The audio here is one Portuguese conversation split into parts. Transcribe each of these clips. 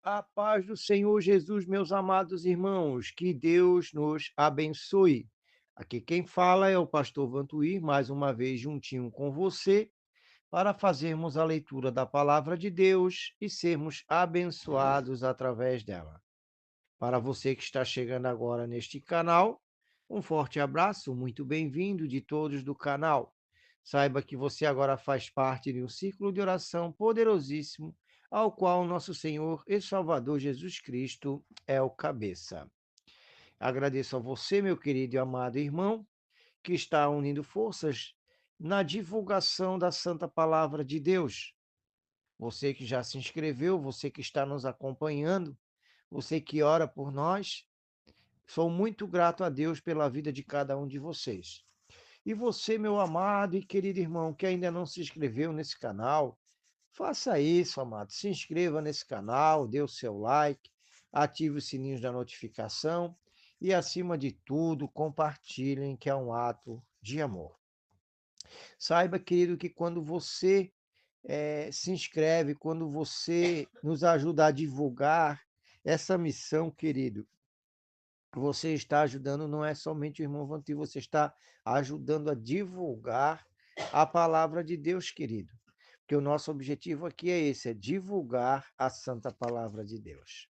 A paz do Senhor Jesus, meus amados irmãos, que Deus nos abençoe. Aqui quem fala é o pastor Vantuir, mais uma vez juntinho com você, para fazermos a leitura da palavra de Deus e sermos abençoados através dela. Para você que está chegando agora neste canal, um forte abraço, muito bem-vindo de todos do canal. Saiba que você agora faz parte de um círculo de oração poderosíssimo, ao qual nosso Senhor e Salvador Jesus Cristo é o cabeça. Agradeço a você, meu querido e amado irmão, que está unindo forças na divulgação da Santa Palavra de Deus. Você que já se inscreveu, você que está nos acompanhando, você que ora por nós, sou muito grato a Deus pela vida de cada um de vocês. E você, meu amado e querido irmão, que ainda não se inscreveu nesse canal, faça isso, amado. Se inscreva nesse canal, dê o seu like, ative os sininhos da notificação e, acima de tudo, compartilhem, que é um ato de amor. Saiba, querido, que quando você se inscreve, quando você nos ajuda a divulgar essa missão, querido, você está ajudando, não é somente o irmão Vanti, você está ajudando a divulgar a palavra de Deus, querido. Porque o nosso objetivo aqui é esse, é divulgar a santa palavra de Deus.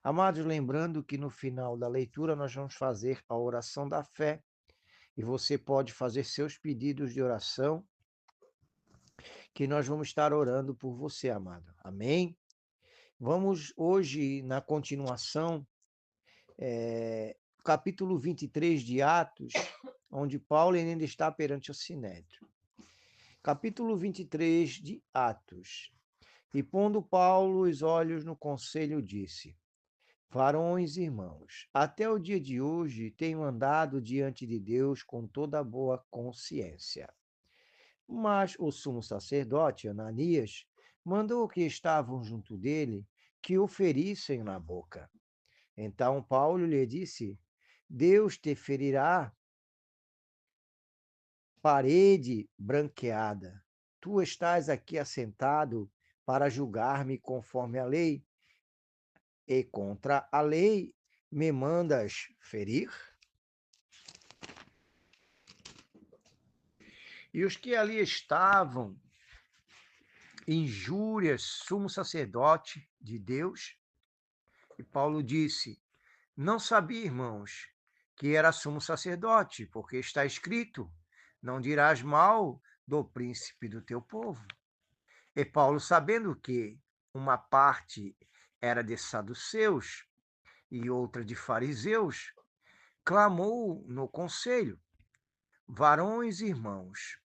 Amados, lembrando que no final da leitura nós vamos fazer a oração da fé e você pode fazer seus pedidos de oração, que nós vamos estar orando por você, amado. Amém? Vamos hoje, na continuação, capítulo 23 de Atos, onde Paulo ainda está perante o Sinédrio. Capítulo 23 de Atos. E pondo Paulo os olhos no conselho, disse: Varões e irmãos, até o dia de hoje tenho andado diante de Deus com toda boa consciência. Mas o sumo sacerdote, Ananias, mandou que estavam junto dele que o ferissem na boca. Então Paulo lhe disse: Deus te ferirá, parede branqueada. Tu estás aqui assentado para julgar-me conforme a lei, e contra a lei me mandas ferir? E os que ali estavam, injúrias, sumo sacerdote de Deus, e Paulo disse: Não sabia, irmãos, que era sumo sacerdote, porque está escrito: Não dirás mal do príncipe do teu povo. E Paulo, sabendo que uma parte era de saduceus e outra de fariseus, clamou no conselho: Varões e irmãos,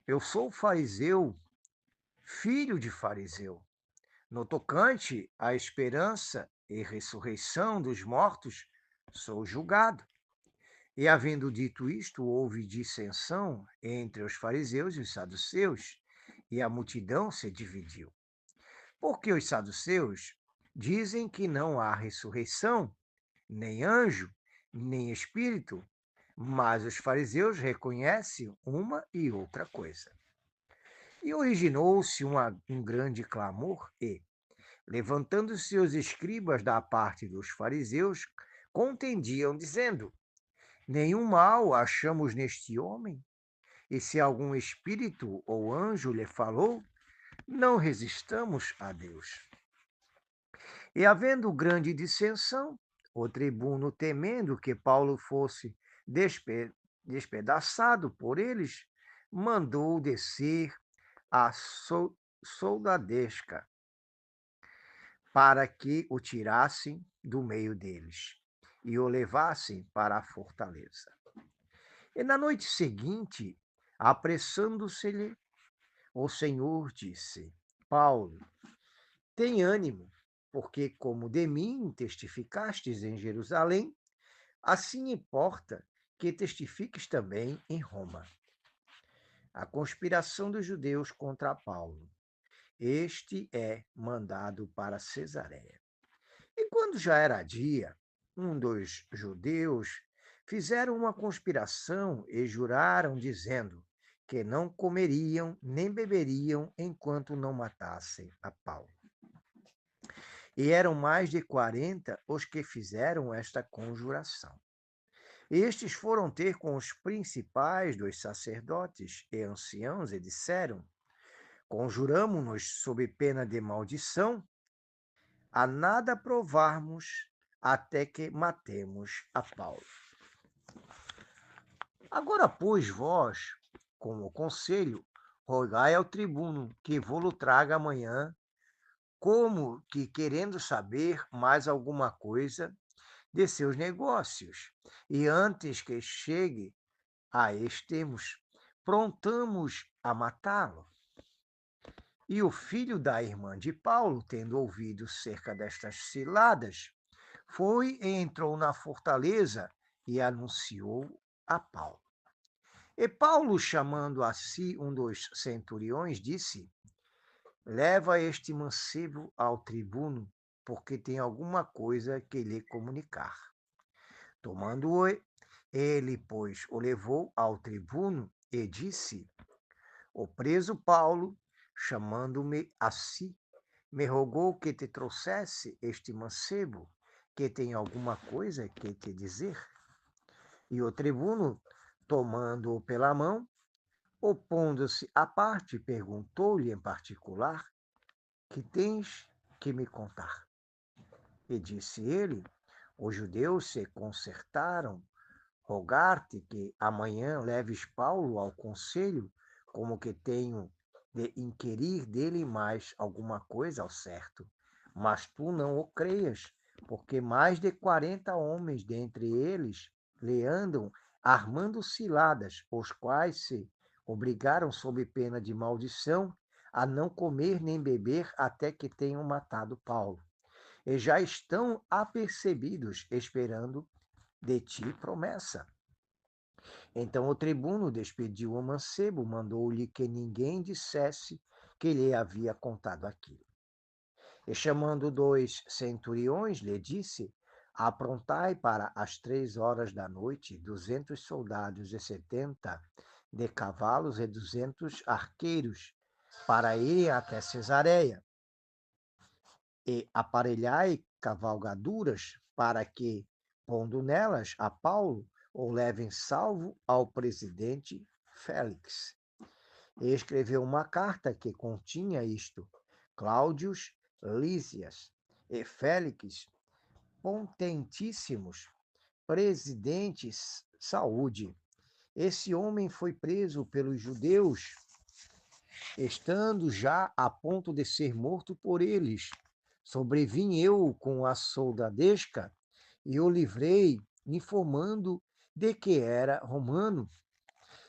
eu sou fariseu, filho de fariseu. No tocante à esperança e ressurreição dos mortos, sou julgado. E havendo dito isto, houve dissensão entre os fariseus e os saduceus, e a multidão se dividiu. Porque os saduceus dizem que não há ressurreição, nem anjo, nem espírito, mas os fariseus reconhecem uma e outra coisa. E originou-se um grande clamor e, levantando-se os escribas da parte dos fariseus, contendiam, dizendo: Nenhum mal achamos neste homem, e se algum espírito ou anjo lhe falou, não resistamos a Deus. E havendo grande dissensão, o tribuno, temendo que Paulo fosse despedaçado por eles, mandou descer a soldadesca para que o tirassem do meio deles e o levassem para a fortaleza. E na noite seguinte, apressando-se-lhe, o Senhor disse: Paulo, tem ânimo, porque como de mim testificastes em Jerusalém, assim importa que testifiques também em Roma. A conspiração dos judeus contra Paulo. Este é mandado para Cesareia. E quando já era dia, um dos judeus fizeram uma conspiração e juraram, dizendo que não comeriam nem beberiam enquanto não matassem a Paulo. E eram mais de 40 os que fizeram esta conjuração. Estes foram ter com os principais dos sacerdotes e anciãos e disseram: Conjuramo-nos sob pena de maldição, a nada provarmos até que matemos a Paulo. Agora, pois, vós, com o conselho, rogai ao tribuno que vô-lo traga amanhã, como que querendo saber mais alguma coisa de seus negócios. E antes que chegue a extremos, prontamos a matá-lo. E o filho da irmã de Paulo, tendo ouvido cerca destas ciladas, foi e entrou na fortaleza e anunciou a Paulo. E Paulo, chamando a si um dos centuriões, disse: Leva este mancebo ao tribuno, porque tem alguma coisa que lhe comunicar. Tomando-o, ele, pois, o levou ao tribuno e disse: O preso Paulo, chamando-me a si, me rogou que te trouxesse este mancebo, que tem alguma coisa que te dizer. E o tribuno, tomando-o pela mão, opondo-se à parte, perguntou-lhe em particular: Que tens que me contar? E disse ele: Os judeus se concertaram rogar-te que amanhã leves Paulo ao conselho, como que tenho de inquirir dele mais alguma coisa ao certo. Mas tu não o creias, porque mais de 40 homens dentre eles lhe andam armando ciladas, os quais se obrigaram, sob pena de maldição, a não comer nem beber até que tenham matado Paulo. E já estão apercebidos, esperando de ti promessa. Então o tribuno despediu o mancebo, mandou-lhe que ninguém dissesse que lhe havia contado aquilo. E chamando 2 centuriões, lhe disse: Aprontai para as 3 horas da noite 200 soldados e 70 de cavalos e 200 arqueiros, para irem até Cesareia. E aparelhai cavalgaduras, para que, pondo nelas a Paulo, o levem salvo ao presidente Félix. E escreveu uma carta que continha isto: Cláudios Lísias e Félix, potentíssimos presidentes, saúde. Esse homem foi preso pelos judeus, estando já a ponto de ser morto por eles. Sobrevim eu com a soldadesca e o livrei, informando de que era romano.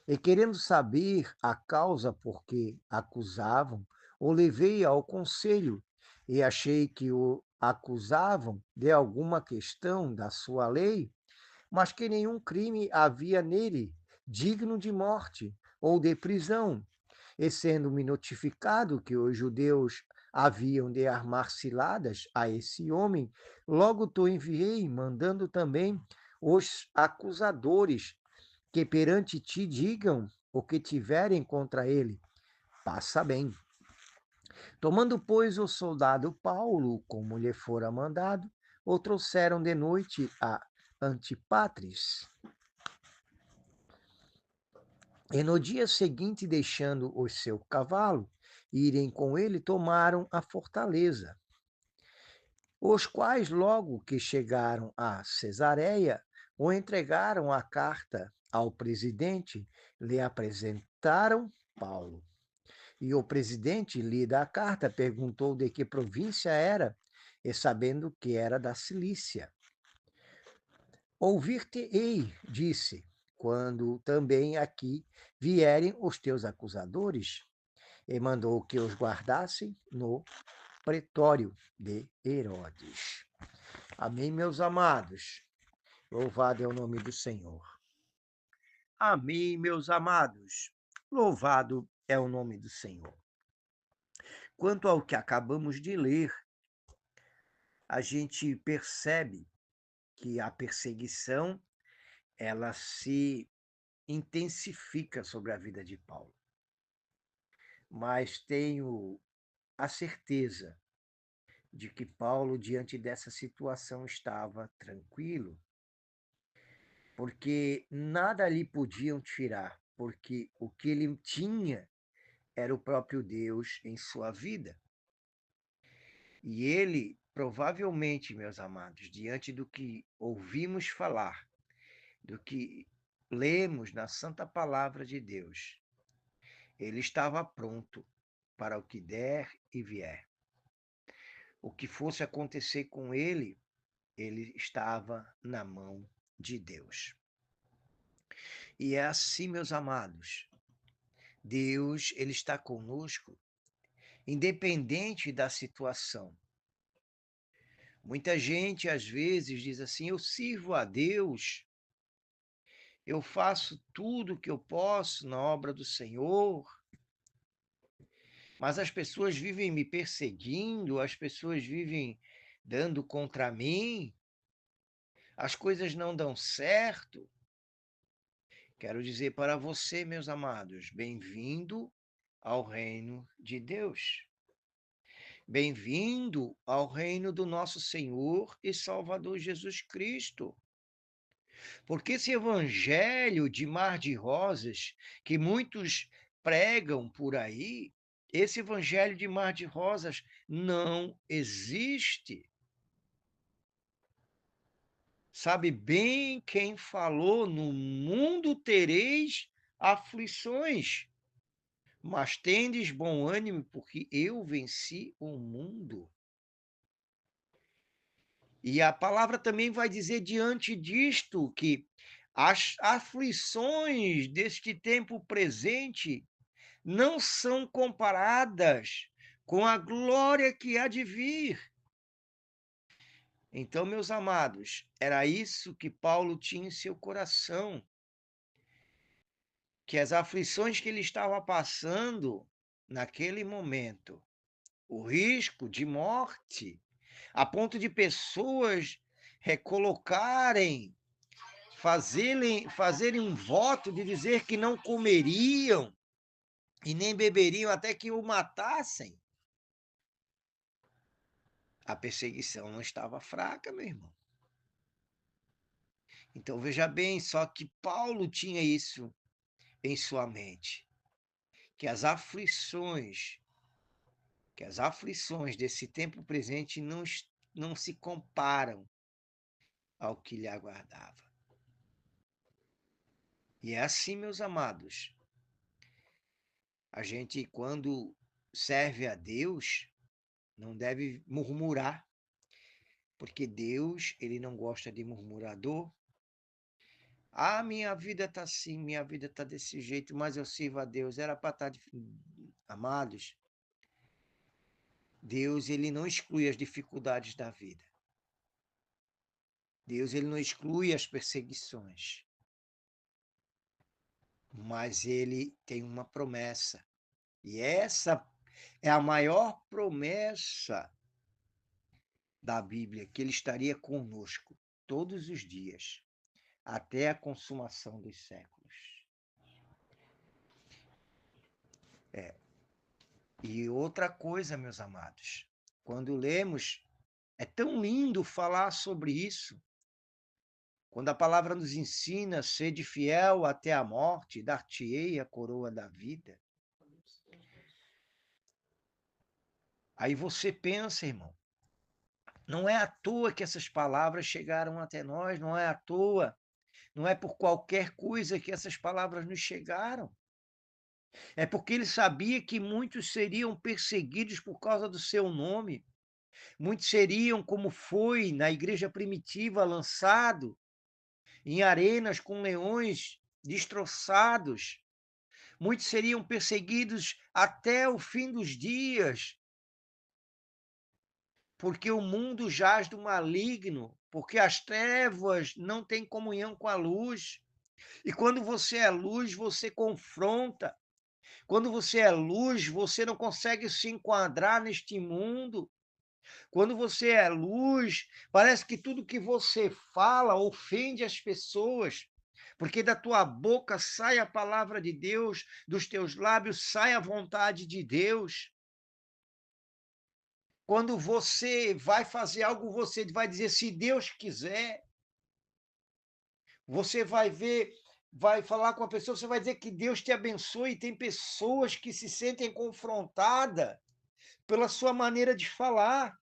E querendo saber a causa por que acusavam, o levei ao conselho e achei que o acusavam de alguma questão da sua lei, mas que nenhum crime havia nele digno de morte ou de prisão. E sendo-me notificado que os judeus haviam de armar ciladas a esse homem, logo te enviei, mandando também os acusadores que perante ti digam o que tiverem contra ele. Passa bem. Tomando, pois, o soldado Paulo, como lhe fora mandado, o trouxeram de noite a Antipatris. E no dia seguinte, deixando o seu cavalo, irem com ele, tomaram a fortaleza. Os quais, logo que chegaram a Cesareia, o entregaram a carta ao presidente, lhe apresentaram Paulo. E o presidente, lida a carta, perguntou de que província era, e sabendo que era da Cilícia. Ouvir-te-ei, disse, quando também aqui vierem os teus acusadores, e mandou que os guardassem no pretório de Herodes. Amém, meus amados. Louvado é o nome do Senhor. Amém, meus amados. Louvado é o nome do Senhor. Quanto ao que acabamos de ler, a gente percebe que a perseguição ela se intensifica sobre a vida de Paulo. Mas tenho a certeza de que Paulo, diante dessa situação, estava tranquilo, porque nada lhe podiam tirar, porque o que ele tinha era o próprio Deus em sua vida. E ele, provavelmente, meus amados, diante do que ouvimos falar, do que lemos na Santa Palavra de Deus, ele estava pronto para o que der e vier. O que fosse acontecer com ele, ele estava na mão de Deus. E é assim, meus amados, Deus, ele está conosco, independente da situação. Muita gente, às vezes, diz assim: eu sirvo a Deus, eu faço tudo o que eu posso na obra do Senhor, mas as pessoas vivem me perseguindo, as pessoas vivem dando contra mim, as coisas não dão certo. Quero dizer para você, meus amados, bem-vindo ao reino de Deus. Bem-vindo ao reino do nosso Senhor e Salvador Jesus Cristo. Porque esse evangelho de mar de rosas que muitos pregam por aí, esse evangelho de mar de rosas não existe. Sabe bem quem falou: no mundo tereis aflições, mas tendes bom ânimo, porque eu venci o mundo. E a palavra também vai dizer diante disto que as aflições deste tempo presente não são comparadas com a glória que há de vir. Então, meus amados, era isso que Paulo tinha em seu coração, que as aflições que ele estava passando naquele momento, o risco de morte, a ponto de pessoas recolocarem, fazerem um voto de dizer que não comeriam e nem beberiam até que o matassem. A perseguição não estava fraca, meu irmão. Então veja bem, só que Paulo tinha isso em sua mente, que as aflições desse tempo presente não se comparam ao que lhe aguardava. E é assim, meus amados, a gente, quando serve a Deus, não deve murmurar, porque Deus, ele não gosta de murmurador. Ah, minha vida está assim, minha vida está desse jeito, mas eu sirvo a Deus. Era para estar... Amados, Deus, ele não exclui as dificuldades da vida. Deus, ele não exclui as perseguições. Mas ele tem uma promessa. E essa é a maior promessa da Bíblia, que ele estaria conosco todos os dias, até a consumação dos séculos. E outra coisa, meus amados, quando lemos, é tão lindo falar sobre isso. Quando a palavra nos ensina, sede fiel até a morte, dar-te-ei a coroa da vida. Aí você pensa, irmão, não é à toa que essas palavras chegaram até nós, não é à toa, não é por qualquer coisa que essas palavras nos chegaram. É porque ele sabia que muitos seriam perseguidos por causa do seu nome. Muitos seriam, como foi na igreja primitiva, lançado em arenas com leões destroçados. Muitos seriam perseguidos até o fim dos dias, porque o mundo jaz do maligno, porque as trevas não têm comunhão com a luz. E quando você é luz, você confronta. Quando você é luz, você não consegue se enquadrar neste mundo. Quando você é luz, parece que tudo que você fala ofende as pessoas, porque da tua boca sai a palavra de Deus, dos teus lábios sai a vontade de Deus. Quando você vai fazer algo, você vai dizer: "Se Deus quiser". Você vai ver, vai falar com a pessoa, você vai dizer que Deus te abençoe, e tem pessoas que se sentem confrontada pela sua maneira de falar,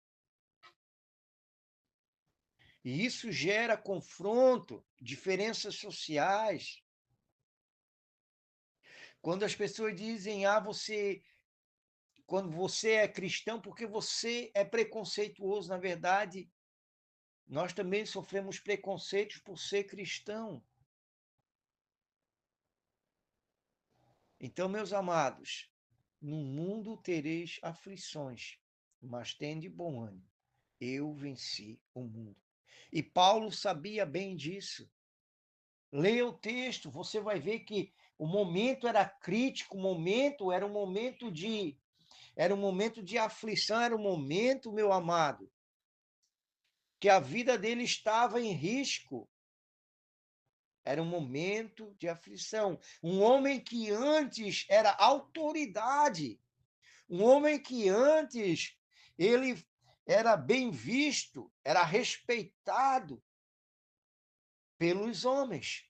e isso gera confronto, diferenças sociais. Quando as pessoas dizem: "Ah, você quando você é cristão, porque você é preconceituoso", na verdade, nós também sofremos preconceitos por ser cristão. Então, meus amados, no mundo tereis aflições, mas tende bom ânimo. Eu venci o mundo. E Paulo sabia bem disso. Leia o texto, você vai ver que o momento era crítico, o momento era um momento de aflição, era um momento, meu amado, que a vida dele estava em risco. Era um momento de aflição. Um homem que antes era autoridade, um homem que antes ele era bem visto, era respeitado pelos homens,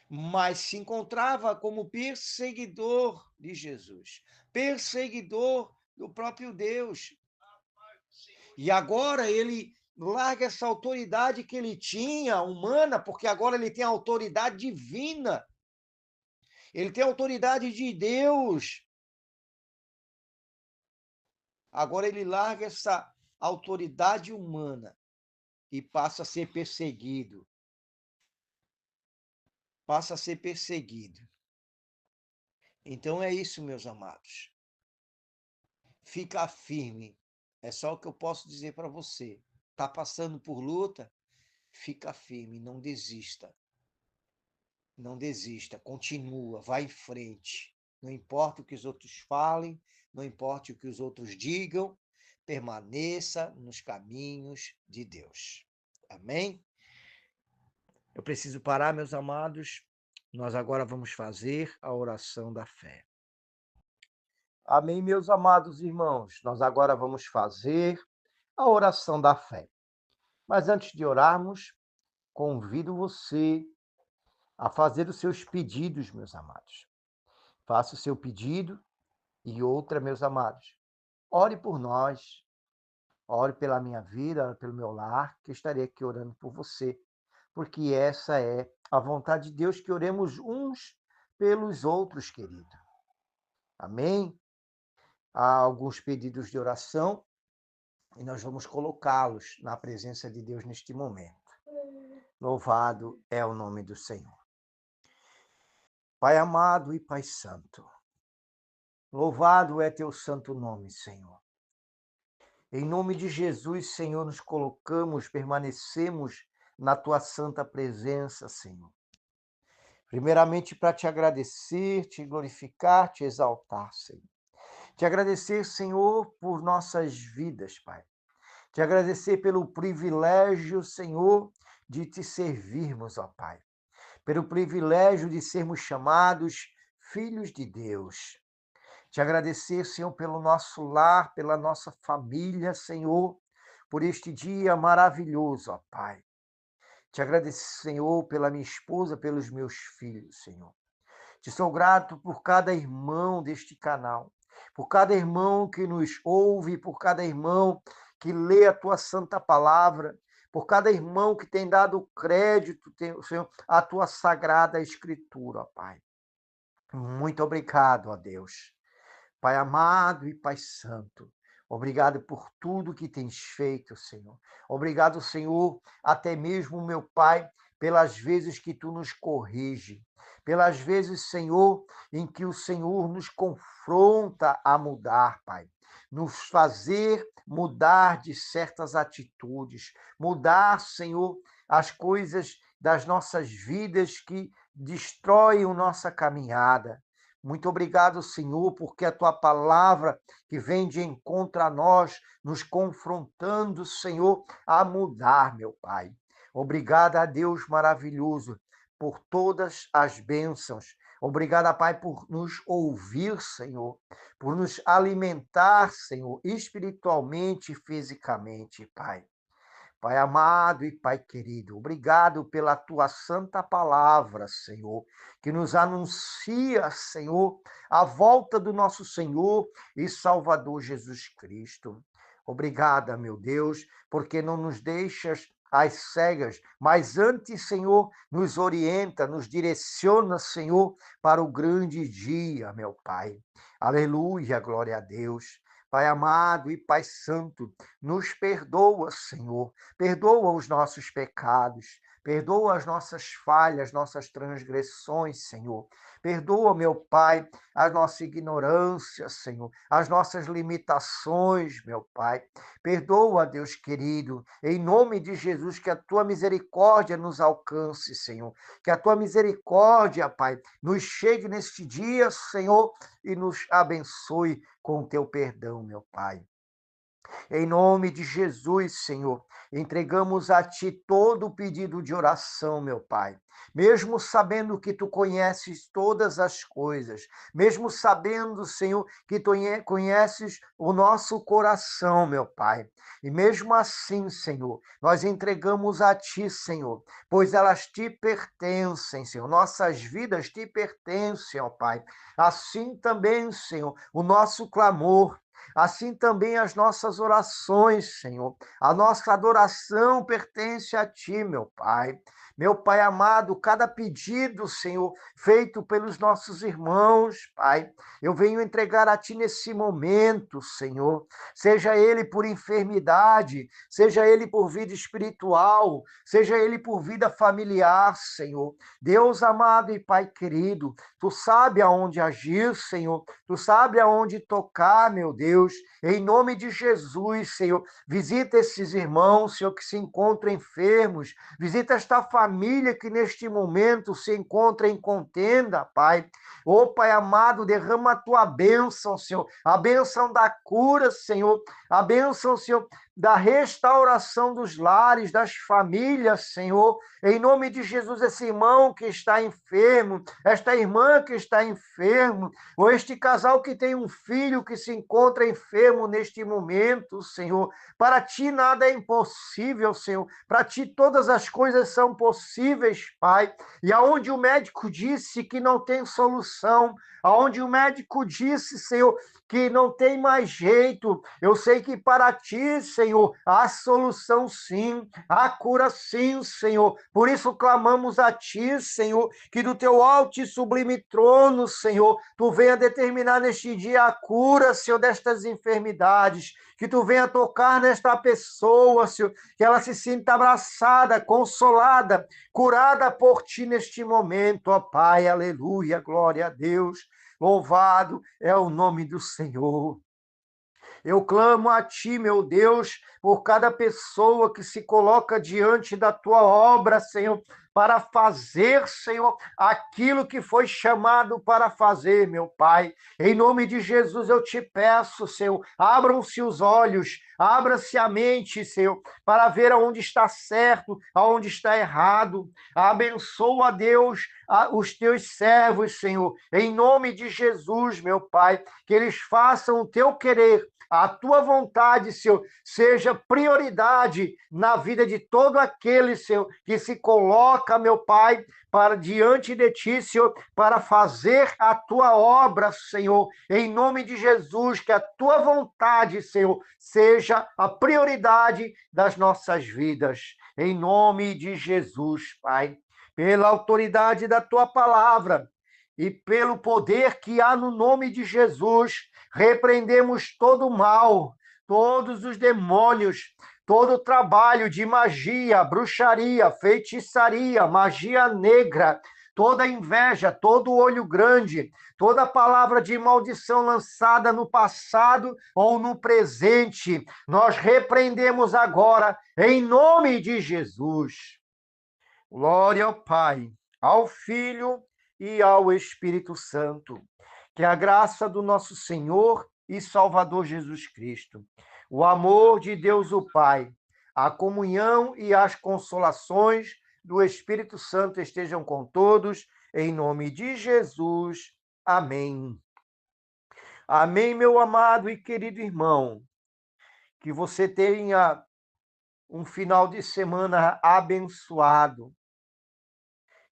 mas se encontrava como perseguidor de Jesus, perseguidor do próprio Deus. E agora ele larga essa autoridade que ele tinha, humana, porque agora ele tem a autoridade divina, ele tem a autoridade de Deus. Agora ele larga essa autoridade humana e passa a ser perseguido. Passa a ser perseguido. Então é isso, meus amados. Fica firme. É só o que eu posso dizer para você. Está passando por luta? Fica firme, não desista. Não desista, continua, vai em frente. Não importa o que os outros falem, não importa o que os outros digam, permaneça nos caminhos de Deus. Amém? Eu preciso parar, meus amados. Nós agora vamos fazer a oração da fé. Amém, meus amados irmãos. Nós agora vamos fazer a oração da fé. Mas antes de orarmos, convido você a fazer os seus pedidos, meus amados. Faça o seu pedido e outra, meus amados. Ore por nós, ore pela minha vida, ore pelo meu lar, que eu estarei aqui orando por você, porque essa é a vontade de Deus, que oremos uns pelos outros, querido. Amém? Há alguns pedidos de oração e nós vamos colocá-los na presença de Deus neste momento. Louvado é o nome do Senhor. Pai amado e Pai santo, louvado é teu santo nome, Senhor. Em nome de Jesus, Senhor, nos colocamos, permanecemos na tua santa presença, Senhor. Primeiramente, para te agradecer, te glorificar, te exaltar, Senhor. Te agradecer, Senhor, por nossas vidas, Pai. Te agradecer pelo privilégio, Senhor, de te servirmos, ó Pai. Pelo privilégio de sermos chamados filhos de Deus. Te agradecer, Senhor, pelo nosso lar, pela nossa família, Senhor, por este dia maravilhoso, ó Pai. Te agradecer, Senhor, pela minha esposa, pelos meus filhos, Senhor. Te sou grato por cada irmão deste canal, por cada irmão que nos ouve, por cada irmão que lê a tua santa palavra, por cada irmão que tem dado crédito, Senhor, à tua sagrada escritura, ó Pai. Muito obrigado, ó Deus. Pai amado e Pai santo, obrigado por tudo que tens feito, Senhor. Obrigado, Senhor, até mesmo, meu Pai, pelas vezes que tu nos corrige, pelas vezes, Senhor, em que o Senhor nos confronta a mudar, Pai. Nos fazer mudar de certas atitudes, mudar, Senhor, as coisas das nossas vidas que destroem a nossa caminhada. Muito obrigado, Senhor, porque a tua palavra que vem de encontro a nós, nos confrontando, Senhor, a mudar, meu Pai. Obrigado a Deus maravilhoso por todas as bênçãos. Obrigada, Pai, por nos ouvir, Senhor, por nos alimentar, Senhor, espiritualmente e fisicamente, Pai. Pai amado e Pai querido, obrigado pela tua santa palavra, Senhor, que nos anuncia, Senhor, a volta do nosso Senhor e Salvador Jesus Cristo. Obrigada, meu Deus, porque não nos deixas às cegas, mas antes, Senhor, nos orienta, nos direciona, Senhor, para o grande dia, meu Pai. Aleluia, glória a Deus. Pai amado e Pai santo, nos perdoa, Senhor. Perdoa os nossos pecados, perdoa as nossas falhas, nossas transgressões, Senhor. Perdoa, meu Pai, a nossa ignorância, Senhor, as nossas limitações, meu Pai. Perdoa, Deus querido, em nome de Jesus, que a tua misericórdia nos alcance, Senhor. Que a tua misericórdia, Pai, nos chegue neste dia, Senhor, e nos abençoe com o teu perdão, meu Pai. Em nome de Jesus, Senhor, entregamos a Ti todo o pedido de oração, meu Pai. Mesmo sabendo que Tu conheces todas as coisas, mesmo sabendo, Senhor, que Tu conheces o nosso coração, meu Pai. E mesmo assim, Senhor, nós entregamos a Ti, Senhor, pois elas Te pertencem, Senhor. Nossas vidas Te pertencem, ó Pai. Assim também, Senhor, o nosso clamor, assim também as nossas orações, Senhor. A nossa adoração pertence a Ti, meu Pai. Meu Pai amado, cada pedido, Senhor, feito pelos nossos irmãos, Pai, eu venho entregar a Ti nesse momento, Senhor. Seja ele por enfermidade, seja ele por vida espiritual, seja ele por vida familiar, Senhor. Deus amado e Pai querido, Tu sabe aonde agir, Senhor. Tu sabe aonde tocar, meu Deus. Em nome de Jesus, Senhor, visita esses irmãos, Senhor, que se encontram enfermos. Visita esta família que neste momento se encontra em contenda, Pai. Ô Pai amado, derrama a tua bênção, Senhor. A bênção da cura, Senhor. A bênção, Senhor, da restauração dos lares, das famílias, Senhor. Em nome de Jesus, esse irmão que está enfermo, esta irmã que está enfermo, ou este casal que tem um filho que se encontra enfermo neste momento, Senhor. Para ti nada é impossível, Senhor. Para ti todas as coisas são possíveis, Pai. E aonde o médico disse que não tem solução, aonde o médico disse, Senhor, que não tem mais jeito, eu sei que para ti, Senhor, há solução sim, há cura sim, Senhor. Por isso clamamos a ti, Senhor, que do teu alto e sublime trono, Senhor, tu venha determinar neste dia a cura, Senhor, destas enfermidades, que tu venha tocar nesta pessoa, Senhor, que ela se sinta abraçada, consolada, curada por ti neste momento, ó Pai, aleluia, glória a Deus. Louvado é o nome do Senhor. Eu clamo a ti, meu Deus, por cada pessoa que se coloca diante da tua obra, Senhor, para fazer, Senhor, aquilo que foi chamado para fazer, meu Pai. Em nome de Jesus eu te peço, Senhor, abram-se os olhos, abra-se a mente, Senhor, para ver aonde está certo, aonde está errado. Abençoa, Deus, os teus servos, Senhor, em nome de Jesus, meu Pai, que eles façam o teu querer, a tua vontade, Senhor, seja prioridade na vida de todo aquele, Senhor, que se coloca, meu Pai, para diante de ti, Senhor, para fazer a tua obra, Senhor, em nome de Jesus, que a tua vontade, Senhor, seja a prioridade das nossas vidas, em nome de Jesus, Pai, pela autoridade da tua palavra e pelo poder que há no nome de Jesus, repreendemos todo o mal, todos os demônios, todo o trabalho de magia, bruxaria, feitiçaria, magia negra, toda inveja, todo olho grande, toda palavra de maldição lançada no passado ou no presente, nós repreendemos agora, em nome de Jesus. Glória ao Pai, ao Filho e ao Espírito Santo. Que a graça do nosso Senhor e Salvador Jesus Cristo, o amor de Deus o Pai, a comunhão e as consolações do Espírito Santo estejam com todos em nome de Jesus. Amém. Amém, meu amado e querido irmão. Que você tenha um final de semana abençoado.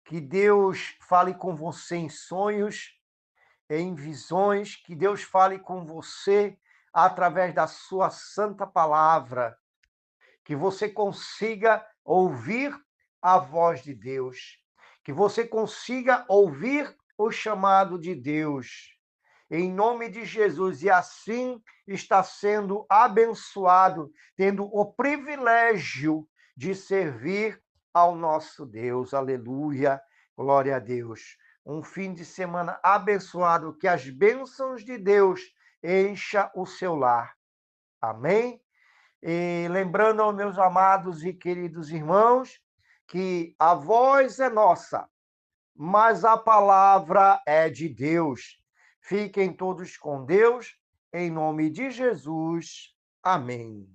Que Deus fale com você em sonhos, em visões, que Deus fale com você através da sua santa palavra, que você consiga ouvir a voz de Deus, que você consiga ouvir o chamado de Deus, em nome de Jesus, e assim está sendo abençoado, tendo o privilégio de servir ao nosso Deus. Aleluia, glória a Deus. Um fim de semana abençoado, que as bênçãos de Deus encha o seu lar. Amém? E lembrando aos meus amados e queridos irmãos, que a voz é nossa, mas a palavra é de Deus. Fiquem todos com Deus, em nome de Jesus. Amém.